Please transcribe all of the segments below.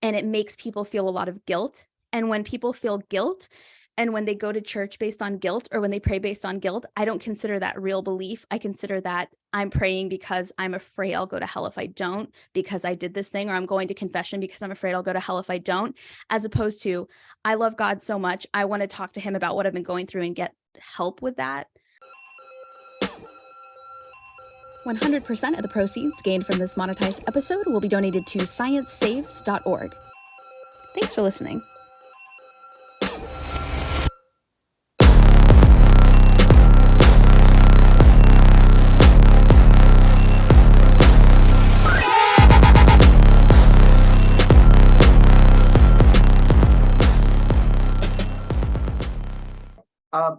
and it makes people feel a lot of guilt. And when people feel guilt, and when they go to church based on guilt, or when they pray based on guilt, I don't consider that real belief. I consider that I'm praying because I'm afraid I'll go to hell if I don't, because I did this thing, or I'm going to confession because I'm afraid I'll go to hell if I don't, as opposed to, I love God so much, I want to talk to him about what I've been going through and get help with that. 100% of the proceeds gained from this monetized episode will be donated to sciencesaves.org. Thanks for listening.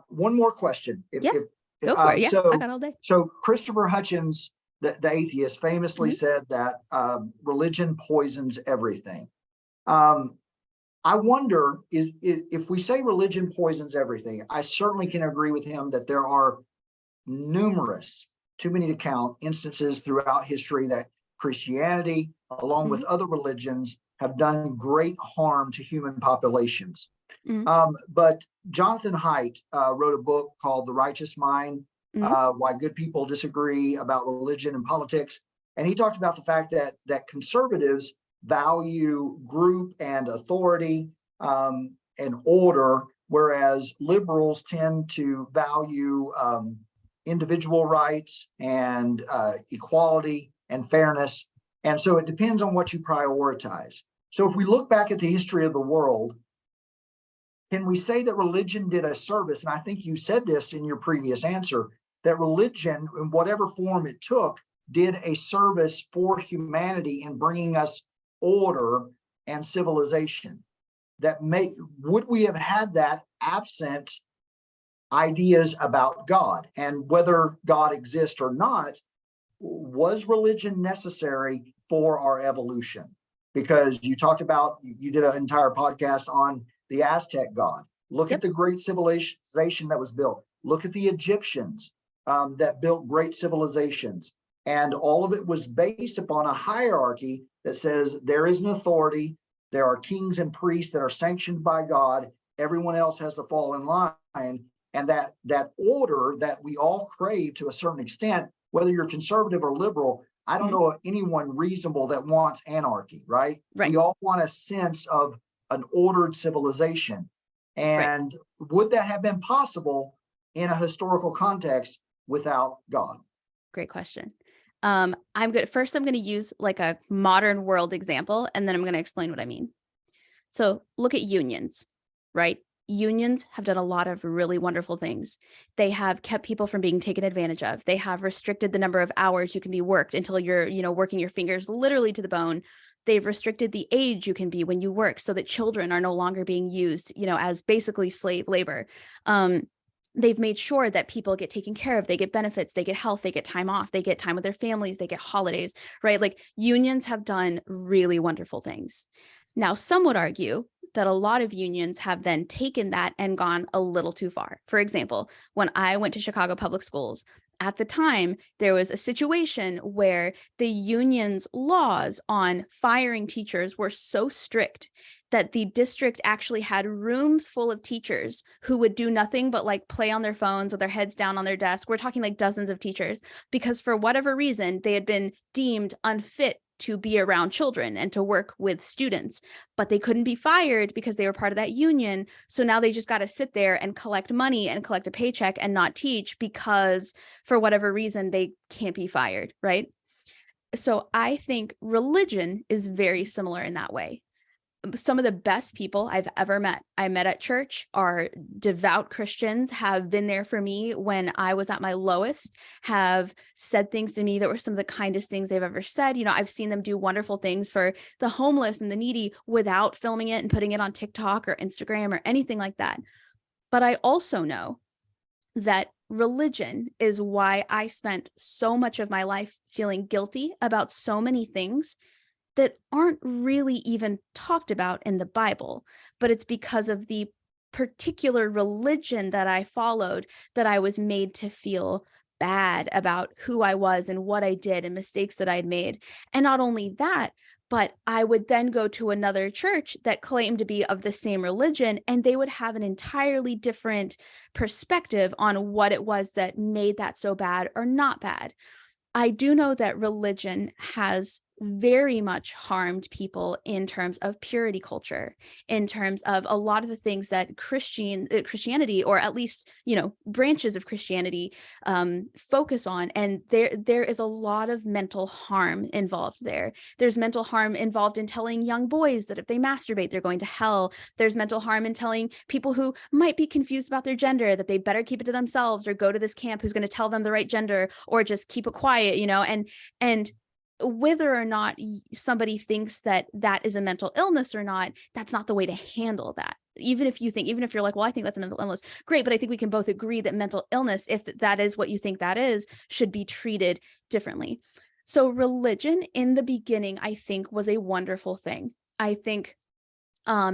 One more question. Go for it. Yeah, I got all day. So Christopher Hitchens, the atheist, famously said that religion poisons everything. I wonder if we say religion poisons everything, I certainly can agree with him that there are numerous, too many to count, instances throughout history that Christianity, along with other religions, have done great harm to human populations. But Jonathan Haidt wrote a book called The Righteous Mind, Why Good People Disagree About Religion and Politics. And he talked about the fact that conservatives value group and authority and order, whereas liberals tend to value individual rights and equality and fairness. And so it depends on what you prioritize. So if we look back at the history of the world, can we say that religion did a service? And I think you said this in your previous answer, that religion, in whatever form it took, did a service for humanity in bringing us order and civilization. Would we have had that absent ideas about God? And whether God exists or not, was religion necessary for our evolution? Because you did an entire podcast on the Aztec god. Look at the great civilization that was built. Look at the Egyptians that built great civilizations. And all of it was based upon a hierarchy that says there is an authority, there are kings and priests that are sanctioned by God, everyone else has to fall in line. And that order that we all crave to a certain extent, whether you're conservative or liberal, I don't know of anyone reasonable that wants anarchy, right? We all want a sense of an ordered civilization. And would that have been possible in a historical context without God? Great question. First, I'm going to use like a modern world example, and then I'm going to explain what I mean. So look at unions, right? Unions have done a lot of really wonderful things. They have kept people from being taken advantage of. They have restricted the number of hours you can be worked until you're, working your fingers literally to the bone. They've restricted the age you can be when you work so that children are no longer being used, as basically slave labor. They've made sure that people get taken care of. They get benefits, they get health, they get time off, they get time with their families, they get holidays, right? Like unions have done really wonderful things. Now, some would argue that a lot of unions have then taken that and gone a little too far. For example, when I went to Chicago Public Schools, at the time, there was a situation where the union's laws on firing teachers were so strict that the district actually had rooms full of teachers who would do nothing but like play on their phones with their heads down on their desk. We're talking like dozens of teachers, because for whatever reason, they had been deemed unfit to be around children and to work with students, but they couldn't be fired because they were part of that union. So now they just got to sit there and collect money and collect a paycheck and not teach because for whatever reason, they can't be fired, right? So I think religion is very similar in that way. Some of the best people I've ever met, I met at church, are devout Christians, have been there for me when I was at my lowest, have said things to me that were some of the kindest things they've ever said. I've seen them do wonderful things for the homeless and the needy without filming it and putting it on TikTok or Instagram or anything like that. But I also know that religion is why I spent so much of my life feeling guilty about so many things that aren't really even talked about in the Bible, but it's because of the particular religion that I followed that I was made to feel bad about who I was and what I did and mistakes that I'd made. And not only that, But I would then go to another church that claimed to be of the same religion, and they would have an entirely different perspective on what it was that made that so bad or not bad. I do know that religion has very much harmed people in terms of purity culture, in terms of a lot of the things that Christianity, or at least, branches of Christianity, focus on. And there is a lot of mental harm involved there. There's mental harm involved in telling young boys that if they masturbate, they're going to hell. There's mental harm in telling people who might be confused about their gender that they better keep it to themselves, or go to this camp who's going to tell them the right gender, or just keep it quiet, and whether or not somebody thinks that that is a mental illness or not, that's not the way to handle that. Even if you're like, well, I think that's a mental illness, great. But I think we can both agree that mental illness, if that is what you think that is, should be treated differently. So religion in the beginning, I think, was a wonderful thing. I think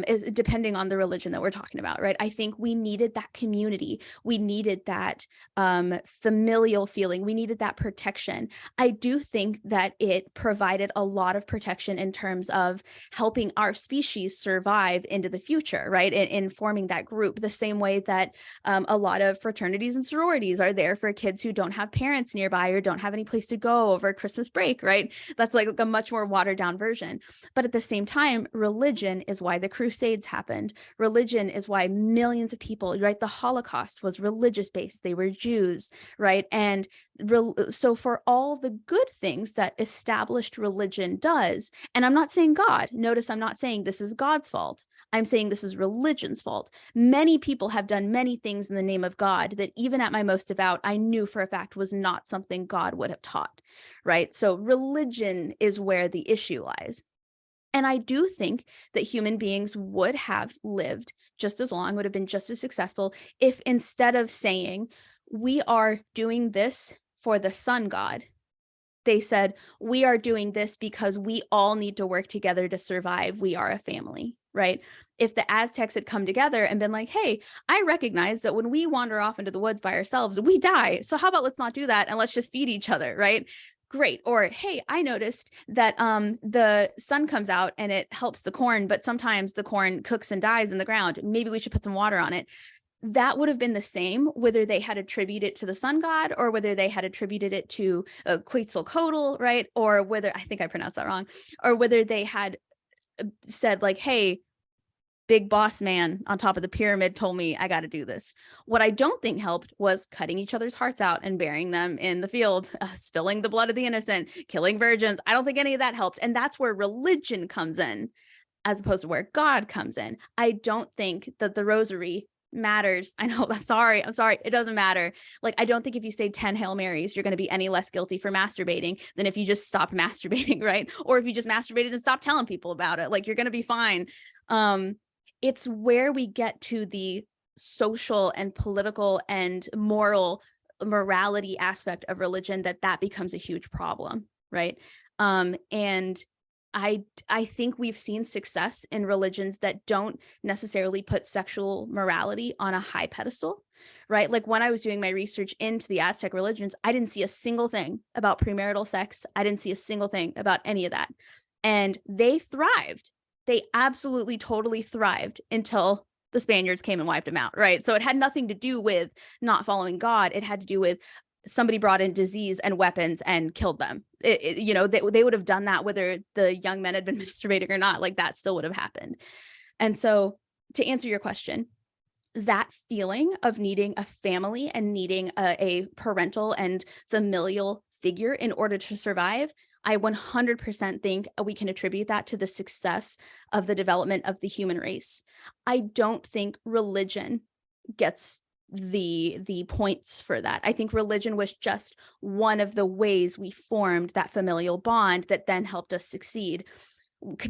is depending on the religion that we're talking about, right? I think we needed that community. We needed that familial feeling. We needed that protection. I do think that it provided a lot of protection in terms of helping our species survive into the future, right? In forming that group, the same way that a lot of fraternities and sororities are there for kids who don't have parents nearby or don't have any place to go over Christmas break, right? That's like a much more watered down version. But at the same time, religion is why the Crusades happened. Religion is why millions of people, right? The Holocaust was religious based. They were Jews, right? And so for all the good things that established religion does, and I'm not saying God, notice I'm not saying this is God's fault. I'm saying this is religion's fault. Many people have done many things in the name of God that even at my most devout, I knew for a fact was not something God would have taught, right? So religion is where the issue lies. And I do think that human beings would have lived just as long, would have been just as successful if instead of saying, we are doing this for the sun god, they said, we are doing this because we all need to work together to survive. We are a family, right? If the Aztecs had come together and been like, hey, I recognize that when we wander off into the woods by ourselves, we die. So how about let's not do that and let's just feed each other, right? Great. Or, hey, I noticed that the sun comes out and it helps the corn, but sometimes the corn cooks and dies in the ground. Maybe we should put some water on it. That would have been the same whether they had attributed it to the sun god or whether they had attributed it to Quetzalcoatl, right? Or whether, I think I pronounced that wrong, or whether they had said like, hey, big boss man on top of the pyramid told me I got to do this. What I don't think helped was cutting each other's hearts out and burying them in the field, spilling the blood of the innocent, killing virgins. I don't think any of that helped. And that's where religion comes in as opposed to where God comes in. I don't think that the rosary matters. I know, I'm sorry. It doesn't matter. Like, I don't think if you say 10 Hail Marys, you're going to be any less guilty for masturbating than if you just stopped masturbating, right? Or if you just masturbated and stopped telling people about it, like, you're going to be fine. It's where we get to the social and political and morality aspect of religion that becomes a huge problem, right? And I think we've seen success in religions that don't necessarily put sexual morality on a high pedestal, right? Like when I was doing my research into the Aztec religions, I didn't see a single thing about premarital sex. I didn't see a single thing about any of that. And they thrived. They absolutely, totally thrived until the Spaniards came and wiped them out, right? So it had nothing to do with not following God. It had to do with somebody brought in disease and weapons and killed them. They would have done that whether the young men had been masturbating or not. Like, that still would have happened. And so to answer your question, that feeling of needing a family and needing a parental and familial figure in order to survive, I 100% think we can attribute that to the success of the development of the human race. I don't think religion gets the points for that. I think religion was just one of the ways we formed that familial bond that then helped us succeed.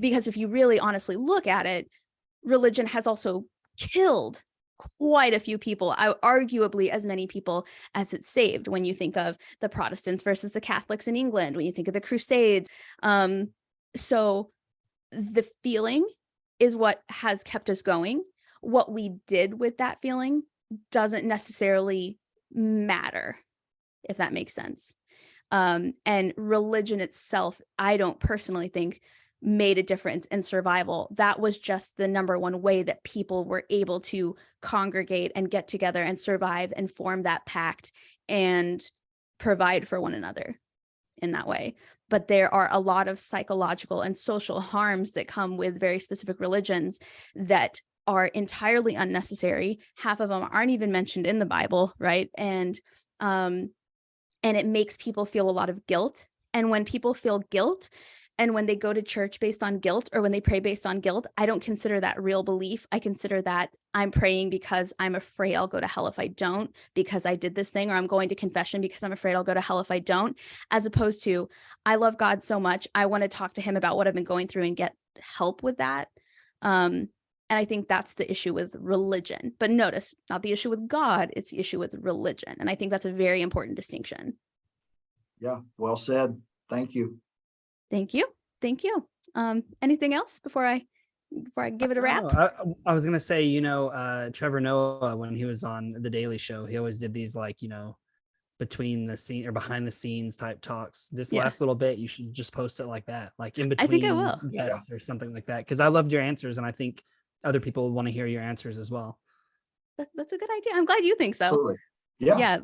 Because if you really honestly look at it, religion has also killed quite a few people, arguably as many people as it saved. When you think of the Protestants versus the Catholics in England, when you think of the Crusades. So the feeling is what has kept us going. What we did with that feeling doesn't necessarily matter, if that makes sense. And religion itself, I don't personally think made a difference in survival. That was just the number one way that people were able to congregate and get together and survive and form that pact and provide for one another in that way. But there are a lot of psychological and social harms that come with very specific religions that are entirely unnecessary. Half of them aren't even mentioned in the Bible, right? And it makes people feel a lot of guilt. And when people feel guilt, and when they go to church based on guilt, or when they pray based on guilt, I don't consider that real belief. I consider that I'm praying because I'm afraid I'll go to hell if I don't, because I did this thing, or I'm going to confession because I'm afraid I'll go to hell if I don't, as opposed to, I love God so much, I want to talk to him about what I've been going through and get help with that. And I think that's the issue with religion. But notice, not the issue with God, it's the issue with religion. And I think that's a very important distinction. Yeah, well said. Thank you. Thank you. Thank you. Anything else before I give it a wrap? I was gonna say, Trevor Noah, when he was on the Daily Show, he always did these between the scene or behind the scenes type talks. This last little bit, you should just post it like that, like in between. I think I will. Yes, or something like that, because I loved your answers, and I think other people want to hear your answers as well. That's a good idea. I'm glad you think so. Absolutely. Yeah. Yeah.